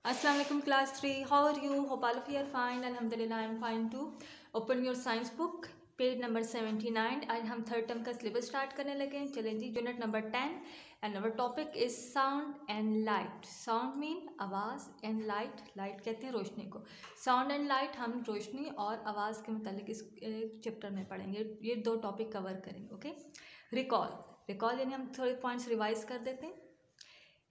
Assalamu alaikum class 3. How are you? Hope all of you are fine. Alhamdulillah I am fine too. Open your science book page number 79. आज हम third term का syllabus start करने लगे हैं. चलें जी, unit number 10 and our topic is sound and light. Sound mean आवाज़ and light, light कहते हैं रोशनी को. साउंड एंड लाइट हम रोशनी और आवाज़ के मतलब इस चैप्टर में पढ़ेंगे. ये दो टॉपिक कवर करेंगे. Okay, recall. रिकॉल यानी हम थोड़े पॉइंट्स रिवाइज कर देते हैं.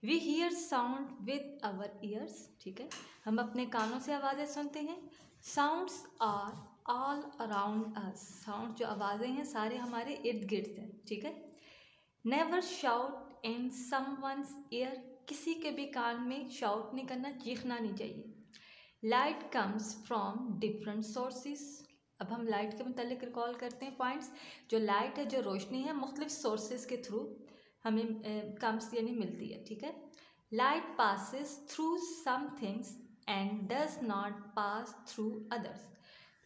We hear sound with our ears. ठीक है, हम अपने कानों से आवाज़ें सुनते हैं. Sounds are all around us. Sound जो आवाज़ें हैं सारे हमारे इर्द गिर्द हैं. ठीक है. Never shout in someone's year. किसी के भी कान में शाउट नहीं करना, चीखना नहीं चाहिए. Light comes from different sources. अब हम लाइट के मतलब रिकॉल करते हैं पॉइंट्स. जो लाइट है, जो रोशनी है, मुख्तलिफ सोर्सेज के थ्रू हमें कम्स यानी मिलती है. ठीक है. Light passes through some things and does not pass through others.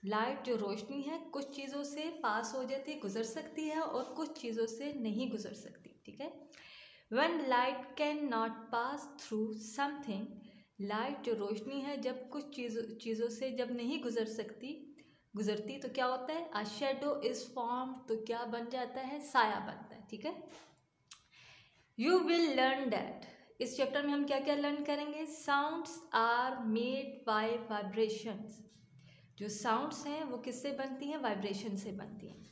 Light जो रोशनी है कुछ चीज़ों से पास हो जाती है, गुजर सकती है, और कुछ चीज़ों से नहीं गुजर सकती. ठीक है. When light can not pass through something. Light जो रोशनी है जब कुछ चीज़ों से जब नहीं गुजरती तो क्या होता है? A shadow is form. तो क्या बन जाता है? साया बनता है. ठीक है. You will learn that. इस चैप्टर में हम क्या क्या लर्न करेंगे? Sounds are made by vibrations. जो साउंड्स हैं वो किससे बनती हैं? वाइब्रेशन से बनती हैं.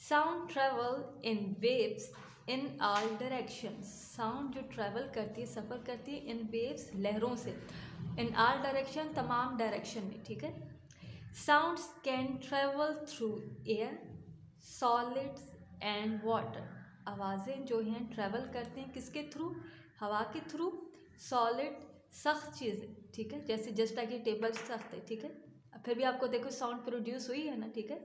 Sound travel in waves in all directions. Sound जो ट्रेवल करती है, सफ़र करती है इन वेव्स, लहरों से, इन ऑल डायरेक्शन, तमाम डायरेक्शन में. ठीक है. Sounds can travel through air, solids and water. आवाज़ें जो हैं ट्रैवल करते हैं किसके थ्रू? हवा के थ्रू, सॉलिड सख्त चीज़ें. ठीक है. जैसे जस्ट लाइक ये टेबल सख्त है. ठीक है. फिर भी आपको देखो साउंड प्रोड्यूस हुई है ना. ठीक है.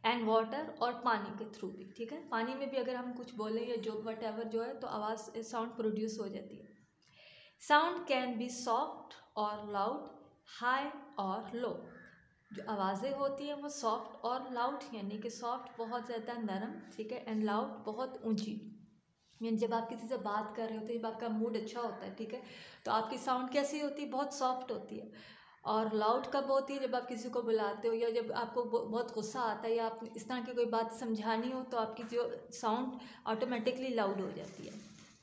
एंड वाटर, और पानी के थ्रू भी. ठीक है. पानी में भी अगर हम कुछ बोलें या जो वट एवर जो है तो आवाज़ साउंड प्रोड्यूस हो जाती है. साउंड कैन बी सॉफ्ट और लाउड, हाई और लो. जो आवाज़ें होती हैं वो सॉफ्ट और लाउड, यानी कि सॉफ्ट बहुत ज़्यादा नरम. ठीक है. एंड लाउड बहुत ऊंची. यानी जब आप किसी से बात कर रहे होते हैं, जब आपका मूड अच्छा होता है, ठीक है, तो आपकी साउंड कैसी होती है? बहुत सॉफ्ट होती है. और लाउड कब होती है? जब आप किसी को बुलाते हो या जब आपको बहुत गुस्सा आता है या आप इस तरह की कोई बात समझानी हो तो आपकी जो साउंड ऑटोमेटिकली लाउड हो जाती है.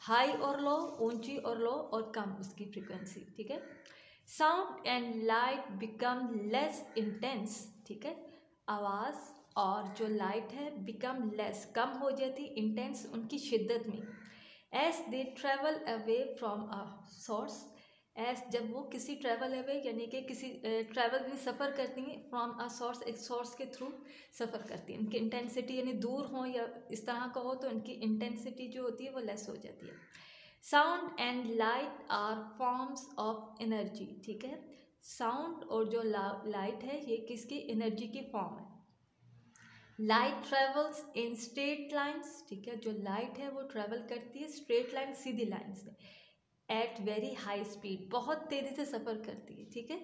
हाई और लो, ऊंची और लो, और कम उसकी फ्रिक्वेंसी. ठीक है. Sound and light become less intense. ठीक है. आवाज़ और जो लाइट है बिकम लेस, कम हो जाती, इंटेंस उनकी शिद्दत में. As they travel away from a source. As जब वो किसी ट्रैवल अवे यानी कि किसी ट्रैवल भी सफ़र करती हैं फ्रॉम अ सोर्स, एक सोर्स के थ्रू सफ़र करती हैं. इनकी इंटेंसिटी यानी दूर हो या इस तरह का हो तो इनकी इंटेंसिटी जो होती है वो लेस हो जाती है. Sound and light are forms of energy. ठीक है. साउंड और जो लाइट है ये किसकी एनर्जी की फॉर्म है. Light travels in straight lines. ठीक है. जो लाइट है वो ट्रेवल करती है स्ट्रेट लाइन, सीधी लाइन से. एट वेरी हाई स्पीड, बहुत तेज़ी से सफ़र करती है. ठीक है.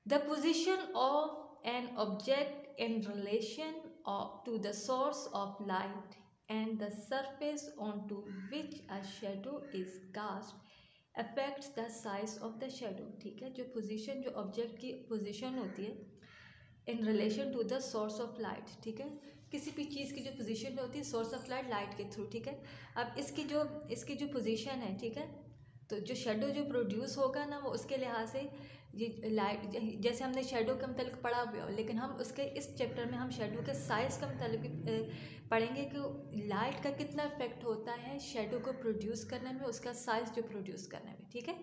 The position of an object in relation to the source of light and the surface on to which a shadow is cast affects the size of the shadow. ठीक है. जो पोजीशन, जो ऑब्जेक्ट की पोजीशन होती है in relation to the source of light. ठीक है. किसी भी चीज़ की जो पोजीशन होती है सोर्स ऑफ लाइट, लाइट के थ्रू. ठीक है. अब इसकी जो पोजीशन है, ठीक है, तो जो शेडो जो प्रोड्यूस होगा ना वो उसके लिहाज से ये लाइट, जैसे हमने शेडो के मतलब पढ़ा हुआ, लेकिन हम उसके इस चैप्टर में हम शेडो के साइज़ का मतलब पढ़ेंगे कि लाइट का कितना इफेक्ट होता है शेडो को प्रोड्यूस करने में, उसका साइज़ जो प्रोड्यूस करने में. ठीक है.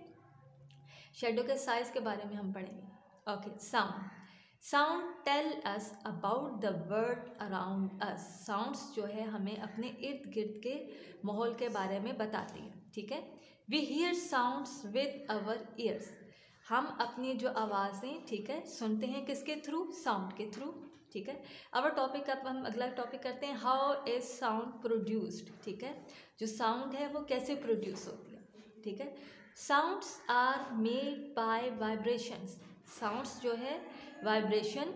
शेडो के साइज़ के बारे में हम पढ़ेंगे. Okay. Sound. Sound tell us about the world around us. Sounds जो है हमें अपने इर्द गिर्द के माहौल के बारे में बताती है. ठीक है. We hear sounds with our ears. हम अपनी जो आवाज़ें, ठीक है, सुनते हैं किसके थ्रू? साउंड के थ्रू. ठीक है. अब टॉपिक, अब हम अगला टॉपिक करते हैं. How is sound produced. ठीक है. जो साउंड है वो कैसे प्रोड्यूस होती है. ठीक है. Sounds are made by vibrations. Sounds जो है vibration.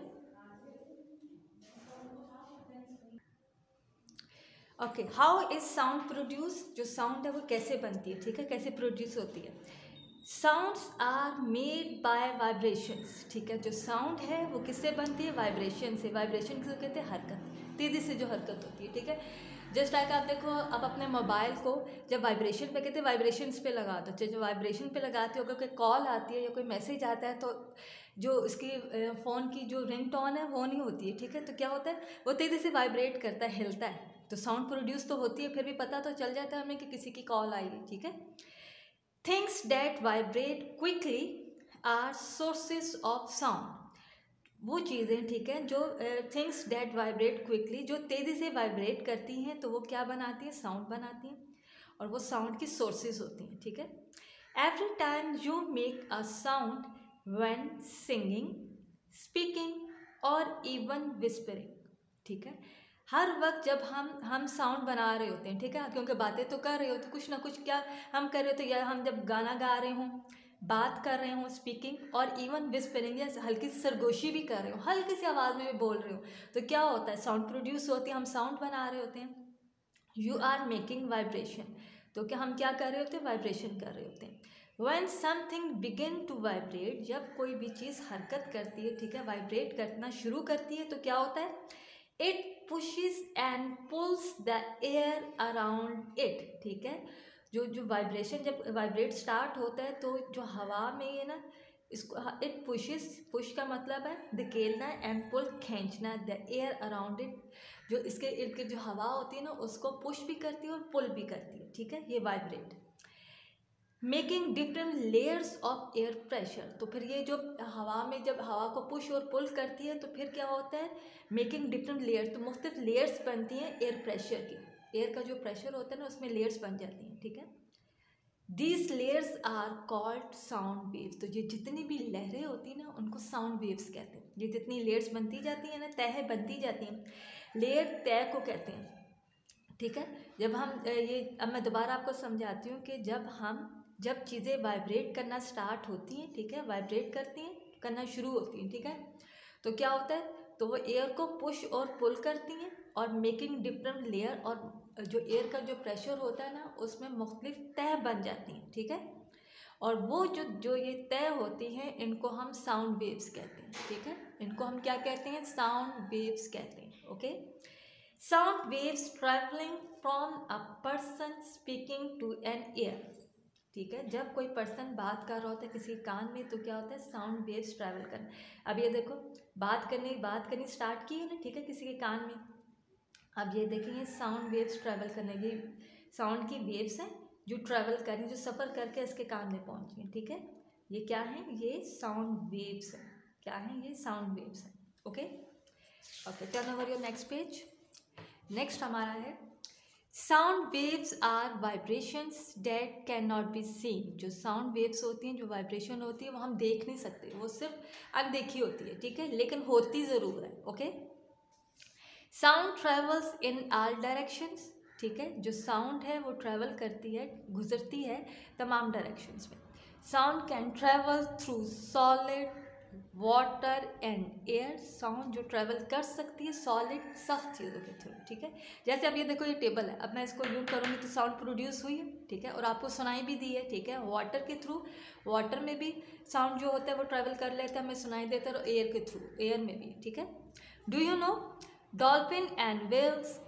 Okay. How is sound produce. जो साउंड है वो कैसे बनती है. ठीक है. कैसे प्रोड्यूस होती है. Sounds are made by vibrations, ठीक है। जो साउंड है वो किससे बनती है? वाइब्रेशन से। वाइब्रेशन किसको कहते हैं? हरकत, तेज़ी से जो हरकत होती है, ठीक है। जस्ट लाइक आप देखो, आप अपने मोबाइल को जब वाइब्रेशन पे कहते हैं, वाइब्रेशंस पे लगा दो। जब वाइब्रेशन पे लगाते हो, अगर कोई कॉल आती है या कोई मैसेज आता है, तो जो उसकी फ़ोन की जो रिंग टोन है वो नहीं होती है, ठीक है। तो क्या होता है, वो तेज़ी से वाइब्रेट करता है, हिलता है। तो साउंड प्रोड्यूस तो होती है, फिर भी पता तो चल जाता है हमें कि किसी की कॉल आई है, ठीक है। Things that vibrate quickly are sources of sound. वो चीज़ें, ठीक है, जो थिंग्स डेट वाइब्रेट क्विकली, जो तेज़ी से वाइब्रेट करती हैं, तो वो क्या बनाती हैं? साउंड बनाती हैं, और वो साउंड की सोर्सेज होती हैं, ठीक है। Every time you make a sound when singing, speaking और इवन विस्परिंग, ठीक है। हर वक्त जब हम साउंड बना रहे होते हैं, ठीक है, क्योंकि बातें तो कर रहे होते, कुछ ना कुछ क्या हम कर रहे होते हैं, या हम जब गाना गा रहे हों, बात कर रहे हों, स्पीकिंग और इवन विस्परिंग, या हल्की सी सरगोशी भी कर रहे हो, हल्की सी आवाज़ में भी बोल रहे हो, तो क्या होता है? साउंड प्रोड्यूस होती है, हम साउंड बना रहे होते हैं। यू आर मेकिंग वाइब्रेशन, तो क्या हम क्या कर रहे होते हैं? वाइब्रेशन कर रहे होते हैं। When something begin to vibrate, जब कोई भी चीज़ हरकत करती है, ठीक है, वाइब्रेट करना शुरू करती है, तो क्या होता है? It pushes and pulls the air around it, ठीक है। जो वाइब्रेशन, जब वाइब्रेट स्टार्ट होता है, तो जो हवा में है ना, इसको इट पुशेस, पुश का मतलब है धकेलना, एंड पुल खींचना, द एयर अराउंड इट, जो इसके इर्द गिर्द जो हवा होती है ना, उसको पुश भी करती है और पुल भी करती है, ठीक है, ये vibrate. Making different layers of air pressure, तो फिर ये जो हवा में जब हवा को पुश और पुल करती है, तो फिर क्या होता है? मेकिंग डिफरेंट लेयर्स, तो मुख्तलिफ लेयर्स बनती हैं एयर प्रेशर की। एयर का जो प्रेशर होता है ना, उसमें लेयर्स बन जाती हैं, ठीक है। These layers are called sound waves, तो ये जितनी भी लहरें होती हैं ना, उनको साउंड वेव्स कहते हैं। ये जितनी लेयर्स बनती जाती हैं ना, तह बनती जाती हैं, लेयर तह को कहते हैं, ठीक है। जब हम ये, अब मैं दोबारा आपको समझाती हूँ कि जब चीज़ें वाइब्रेट करना स्टार्ट होती हैं, ठीक है, वाइब्रेट करती हैं, करना शुरू होती हैं, ठीक है, तो क्या होता है? तो वो एयर को पुश और पुल करती हैं, और मेकिंग डिफरेंट लेयर, और जो एयर का जो प्रेशर होता है ना, उसमें मुख्तलिफ तह बन जाती हैं, ठीक है। और वो जो ये तय होती हैं, इनको हम साउंड वेव्स कहते हैं, ठीक है। इनको हम क्या कहते हैं? साउंड वेव्स कहते हैं, okay. Sound waves travelling from a person speaking to an ear, ठीक है। जब कोई पर्सन बात कर रहा होता है किसी कान में, तो क्या होता है? साउंड वेव्स ट्रैवल करना। अब ये देखो, बात करनी स्टार्ट की है ना, ठीक है, किसी के कान में। अब ये देखेंगे साउंड वेव्स ट्रैवल करने, ये साउंड की वेव्स हैं जो ट्रैवल करें, जो सफ़र करके इसके कान में पहुँची हैं, ठीक है। ये क्या है? ये साउंड वेव्स हैं। क्या है? ये साउंड वेव्स हैं, okay. Okay, turn over your next page. Next हमारा है sound waves are vibrations that can not be seen. जो साउंड वेव्स होती हैं, जो वाइब्रेशन होती है, वो हम देख नहीं सकते, वो सिर्फ अनदेखी होती है, ठीक है, लेकिन होती ज़रूर है, okay. Sound travels in all directions, ठीक है। जो साउंड है वो ट्रैवल करती है, गुजरती है तमाम डायरेक्शंस में। Sound can travel through solid, water and air. Sound जो ट्रैवल कर सकती है सॉलिड, सख्त चीज़ों के थ्रू, ठीक है। जैसे अब ये देखो, ये टेबल है, अब मैं इसको यूँ करूँगी तो साउंड प्रोड्यूस हुई है, ठीक है, और आपको सुनाई भी दी है, ठीक है। वाटर के थ्रू, वाटर में भी साउंड जो होता है वो ट्रैवल कर लेता है, हमें सुनाई देता है, और एयर के थ्रू, एयर में भी, ठीक है। Do you know dolphin and whales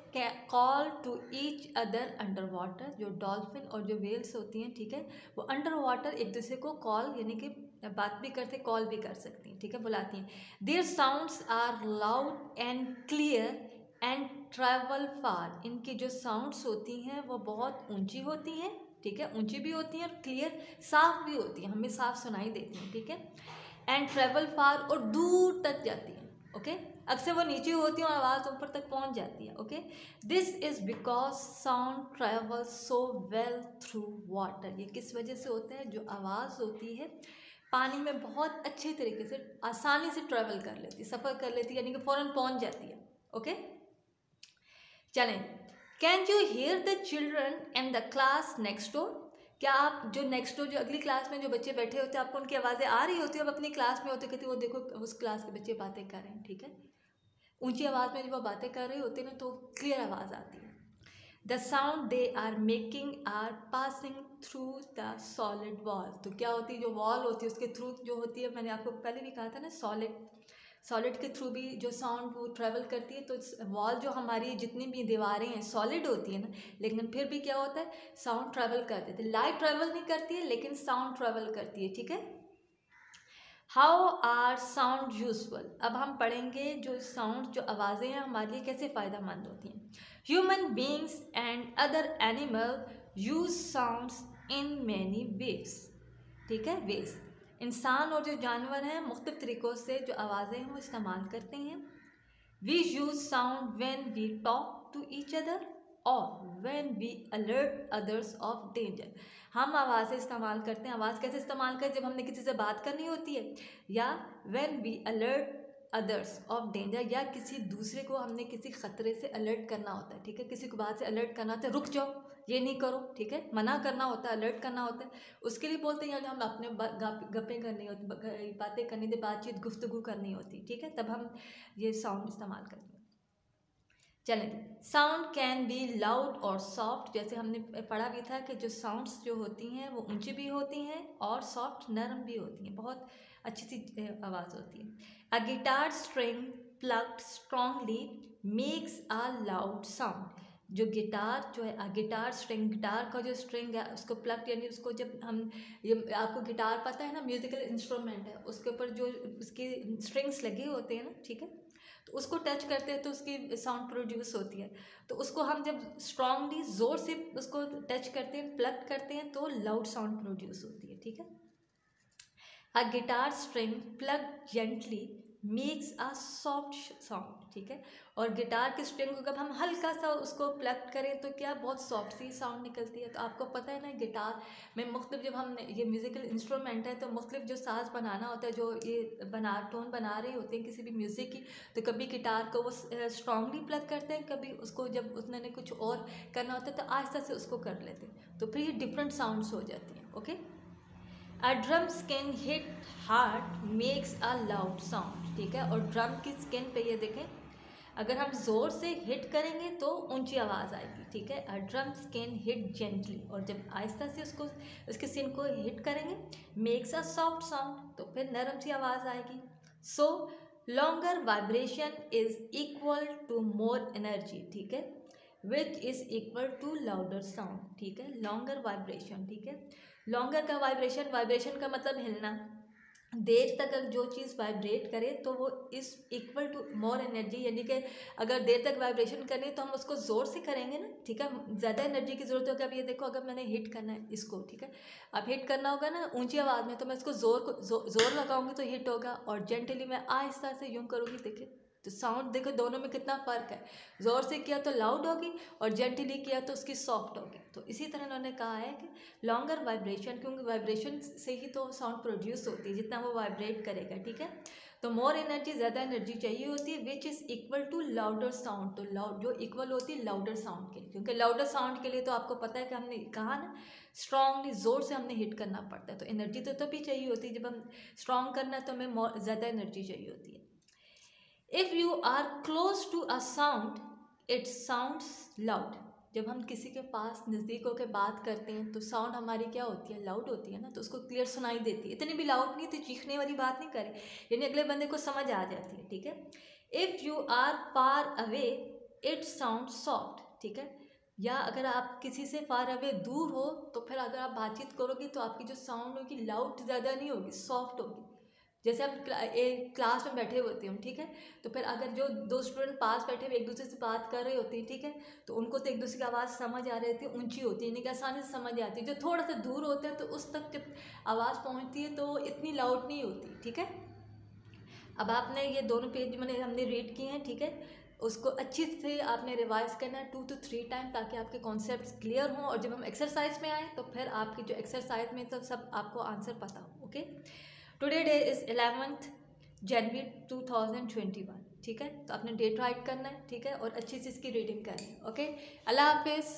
call to each other under water. जो डॉल्फिन और जो वेल्स होती हैं, ठीक है, वो अंडर वाटर एक दूसरे को कॉल, यानी कि बात भी करते, कॉल भी कर सकती हैं, ठीक है, बुलाती हैं। Their sounds are loud and clear and travel far. इनकी जो साउंड्स होती हैं वो बहुत ऊंची होती हैं, ठीक है, ऊंची भी होती हैं, और क्लियर, साफ भी होती हैं, हमें साफ सुनाई देती हैं, ठीक है। एंड ट्रैवल फार, और दूर तक जाती हैं, ओके। अक्सर वो नीचे होती है और आवाज़ ऊपर तक पहुंच जाती है, okay. This is because sound travel so well through water. ये किस वजह से होता है? जो आवाज़ होती है पानी में बहुत अच्छे तरीके से, आसानी से ट्रैवल कर लेती है, सफ़र कर लेती है, यानी कि फ़ौरन पहुंच जाती है, ओके। चलें, can you hear the children in the class next door. क्या आप जो नेक्स्ट डोर, जो अगली क्लास में जो बच्चे बैठे होते हैं, आपको उनकी आवाज़ें आ रही होती है? अब अपनी क्लास में होते, कहते वो देखो उस क्लास के बच्चे बातें कर रहे हैं, ठीक है। ऊंची आवाज़ में जब वो बातें कर रहे होते हैं ना, तो क्लियर आवाज़ आती है। The sound they are making are passing through the solid wall. तो क्या होती है, जो वॉल होती है उसके थ्रू जो होती है, मैंने आपको पहले भी कहा था ना, सॉलिड के थ्रू भी जो साउंड वो ट्रैवल करती है। तो वॉल जो हमारी जितनी भी दीवारें हैं सॉलिड होती है ना, लेकिन फिर भी क्या होता है, साउंड ट्रैवल कर देती है। लाइट ट्रैवल नहीं करती है लेकिन साउंड ट्रैवल करती है, ठीक है। How are sound useful. अब हम पढ़ेंगे जो साउंड, जो आवाज़ें हैं हमारे लिए कैसे फ़ायदेमंद होती हैं। Human beings and other animal use sounds in many ways, ठीक है, वेज। इंसान और जो जानवर हैं मुख्तलिफ तरीक़ों से जो आवाज़ें हैं वो इस्तेमाल करते हैं। We use sound when we talk to each other और when we alert others of danger. हम आवाज़ें इस्तेमाल करते हैं। आवाज़ कैसे इस्तेमाल करें, जब हमने किसी से बात करनी होती है, या when we alert others of danger, या किसी दूसरे को हमने किसी ख़तरे से अलर्ट करना होता है, ठीक है। किसी को बात से अलर्ट करना होता है, रुक जाओ, ये नहीं करो, ठीक है, मना करना होता है, अलर्ट करना होता है, उसके लिए बोलते हैं। हम अपने गप्पे करनी होती, बातें करनी होती, बातचीत गुफ्तगू करनी होती, ठीक है, तब हम ये साउंड इस्तेमाल करते हैं। चलेंगे, साउंड कैन बी लाउड और सॉफ्ट। जैसे हमने पढ़ा भी था कि जो साउंड्स जो होती हैं वो ऊंची भी होती हैं और सॉफ्ट नरम भी होती हैं, बहुत अच्छी सी आवाज़ होती है। A guitar string plucked strongly makes a loud sound. जो गिटार जो है, गिटार स्ट्रिंग, गिटार का जो स्ट्रिंग है उसको प्लग, यानी उसको जब हम, ये आपको गिटार पता है ना, म्यूजिकल इंस्ट्रूमेंट है, उसके ऊपर जो उसके स्ट्रिंग्स लगे होते हैं ना, ठीक है, तो उसको टच करते हैं तो उसकी साउंड प्रोड्यूस होती है। तो उसको हम जब स्ट्रांगली ज़ोर से उसको टच करते हैं, प्लग करते हैं, तो लाउड साउंड प्रोड्यूस होती है, ठीक है। A guitar string plug gently makes a soft sound, ठीक है। और गिटार के स्ट्रिंग को जब हम हल्का सा उसको प्लग करें तो क्या बहुत सॉफ्ट सी साउंड निकलती है। तो आपको पता है ना, गिटार में मुख्तलिफ, जब हम ये म्यूज़िकल इंस्ट्रूमेंट है तो मुख्तलिफ जो साज बनाना होता है, जो ये टोन बना रहे होते हैं किसी भी म्यूज़िक की, तो कभी गिटार को वो स्ट्रांगली प्लग करते हैं, कभी उसको जब उन्होंने कुछ और करना होता है तो आहिस्ता से उसको कर लेते हैं, तो फिर ये डिफरेंट साउंड्स हो जाती हैं, okay. A drum skin hit hard makes a loud sound, ठीक है। और ड्रम की स्किन पे ये देखें, अगर हम ज़ोर से हिट करेंगे तो ऊंची आवाज़ आएगी, ठीक है। A drum skin hit gently, और जब आहिस्ता से उसको, उसकी स्किन को हिट करेंगे, मेक्स अ सॉफ्ट साउंड, तो फिर नरम सी आवाज़ आएगी। So longer vibration is equal to more energy, ठीक है, which is equal to louder sound, ठीक है। लॉन्गर वाइब्रेशन, ठीक है। लॉन्गर का वाइब्रेशन, वाइब्रेशन का मतलब हिलना, देर तक अगर जो चीज़ वाइब्रेट करे तो वो इस इक्वल टू मोर एनर्जी, यानी कि अगर देर तक वाइब्रेशन करनी है तो हम उसको ज़ोर से करेंगे ना, ठीक है, ज़्यादा एनर्जी की ज़रूरत होगी। अब ये देखो, अगर मैंने हिट करना है इसको, ठीक है, अब हिट करना होगा ना ऊंची आवाज़ में, तो मैं इसको ज़ोर लगाऊंगी तो हिट होगा, और जेंटली मैं आहिस्ता से यूँ करूँगी, देखिए तो साउंड देखो दोनों में कितना फ़र्क है। ज़ोर से किया तो लाउड होगी और जेंटली किया तो उसकी सॉफ्ट होगी। तो इसी तरह उन्होंने कहा है कि लॉन्गर वाइब्रेशन, क्योंकि वाइब्रेशन से ही तो साउंड प्रोड्यूस होती है, जितना वो वाइब्रेट करेगा, ठीक है। तो मोर एनर्जी, ज़्यादा एनर्जी चाहिए होती है, which is equal to louder sound. तो लाउड जो इक्वल होती है लाउडर साउंड के लिए, क्योंकि लाउडर साउंड के लिए तो आपको पता है कि हमने कहा ना, स्ट्रांगली ज़ोर से हमने हिट करना पड़ता है, तो एनर्जी तो तभी चाहिए होती है, जब हम स्ट्रांग करना है तो हमें ज़्यादा एनर्जी चाहिए होती है। If you are close to a sound it sounds loud. जब हम किसी के पास नज़दीक होकर बात करते हैं तो साउंड हमारी क्या होती है, लाउड होती है ना, तो उसको क्लियर सुनाई देती है। इतनी भी लाउड नहीं थी, चीखने वाली बात नहीं करें, यानी अगले बंदे को समझ आ जाती है, ठीक है। If you are far away it sound soft, ठीक है। या अगर आप किसी से फार अवे दूर हो तो फिर अगर आप बातचीत करोगे तो आपकी जो साउंड होगी लाउड ज़्यादा नहीं होगी, सॉफ्ट होगी। जैसे हम क्लास में बैठे होते हैं, ठीक है, तो फिर अगर जो दो स्टूडेंट पास बैठे हुए एक दूसरे से बात कर रहे होते हैं, ठीक है, तो उनको तो एक दूसरे की आवाज़ समझ आ रही होती है, ऊंची होती है, यानी कि आसानी से समझ आती है। जो थोड़ा सा दूर होते हैं तो उस तक जब आवाज़ पहुंचती है तो इतनी लाउड नहीं होती, ठीक है। अब आपने ये दोनों पेज हमने रीड किए हैं, ठीक है, उसको अच्छी से आपने रिवाइज करना है 2 to 3 टाइम, ताकि आपके कॉन्सेप्ट्स क्लियर हों, और जब हम एक्सरसाइज में आएँ तो फिर आपकी जो एक्सरसाइज में तो सब आपको आंसर पता हो, okay. Today day is 11th जनवरी 2021, ठीक है। तो आपने डेट राइट करना है, ठीक है, और अच्छी से इसकी रीडिंग करनी है, ओके। अल्लाह हाफिज़।